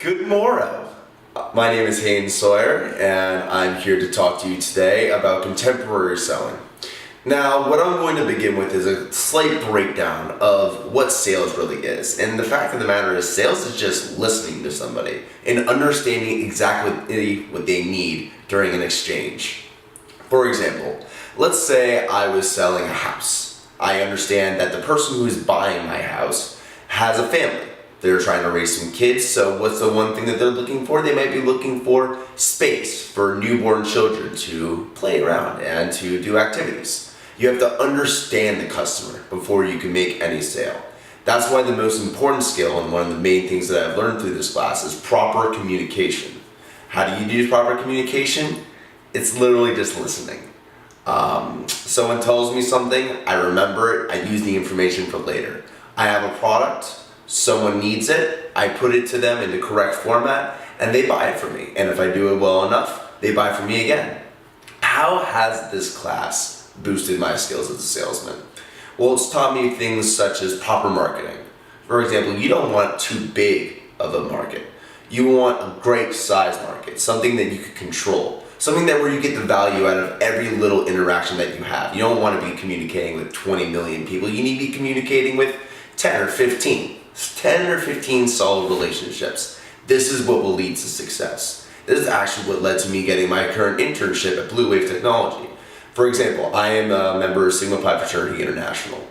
Good morrow. My name is Hayden Sawyer and I'm here to talk to you today about contemporary selling. Now, what I'm going to begin with is a slight breakdown of what sales really is. And the fact of the matter is, sales is just listening to somebody and understanding exactly what they need during an exchange. For example, let's say I was selling a house. I understand that the person who is buying my house has a family. They're trying to raise some kids, so what's the one thing that they're looking for? They might be looking for space for newborn children to play around and to do activities. You have to understand the customer before you can make any sale. That's why the most important skill, and one of the main things that I've learned through this class, is proper communication. How do you do proper communication? It's literally just listening. Someone tells me something, I remember it, I use the information for later. I have a product, someone needs it, I put it to them in the correct format, and they buy it from me. And if I do it well enough, they buy from me again. How has this class boosted my skills as a salesman? Well, it's taught me things such as proper marketing. For example, you don't want too big of a market. You want a great size market, something that you can control, something that where you get the value out of every little interaction that you have. You don't want to be communicating with 20 million people. You need to be communicating with 10 or 15. 10 or 15 solid relationships. This is what will lead to success. This is actually what led to me getting my current internship at Blue Wave Technology. For example, I am a member of Sigma Pi Fraternity International.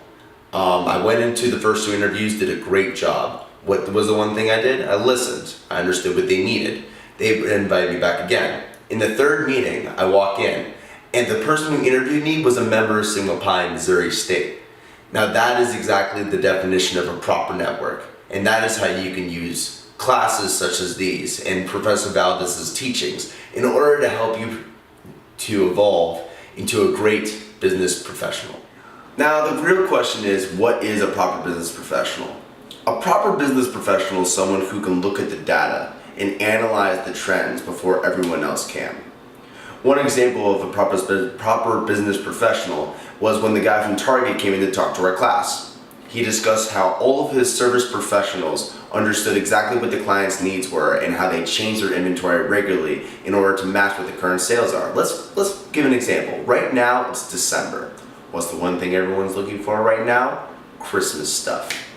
I went into the first two interviews, did a great job. What was the one thing I did? I listened. I understood what they needed. They invited me back again. In the third meeting, I walk in, and the person who interviewed me was a member of Sigma Pi in Missouri State. Now that is exactly the definition of a proper network, and that is how you can use classes such as these and Professor Valdez's teachings in order to help you to evolve into a great business professional. Now the real question is, what is a proper business professional? A proper business professional is someone who can look at the data and analyze the trends before everyone else can. One example of a proper business professional was when the guy from Target came in to talk to our class. He discussed how all of his service professionals understood exactly what the client's needs were and how they changed their inventory regularly in order to match what the current sales are. Let's give an example. Right now it's December. What's the one thing everyone's looking for right now? Christmas stuff.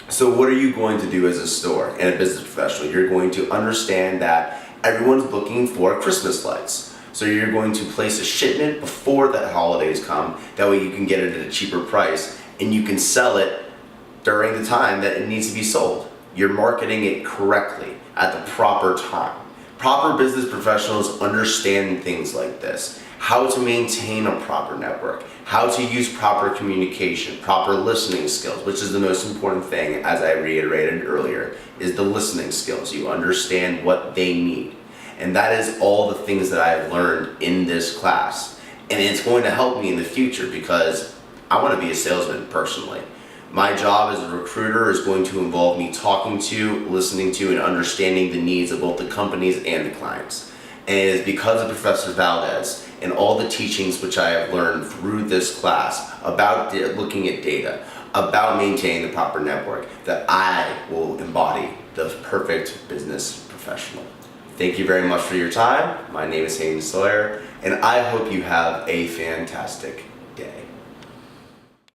So what are you going to do as a store and a business professional? You're going to understand that everyone's looking for Christmas lights. So you're going to place a shipment before the holidays come. That way you can get it at a cheaper price and you can sell it during the time that it needs to be sold. You're marketing it correctly at the proper time. Proper business professionals understand things like this. How to maintain a proper network, how to use proper communication, proper listening skills, which is the most important thing, as I reiterated earlier, is the listening skills. You understand what they need. And that is all the things that I have learned in this class. And it's going to help me in the future because I want to be a salesman personally. My job as a recruiter is going to involve me talking to, listening to, and understanding the needs of both the companies and the clients. And it is because of Professor Valdez and all the teachings which I have learned through this class about looking at data, about maintaining the proper network, that I will embody the perfect business professional. Thank you very much for your time. My name is Hayden Sawyer, and I hope you have a fantastic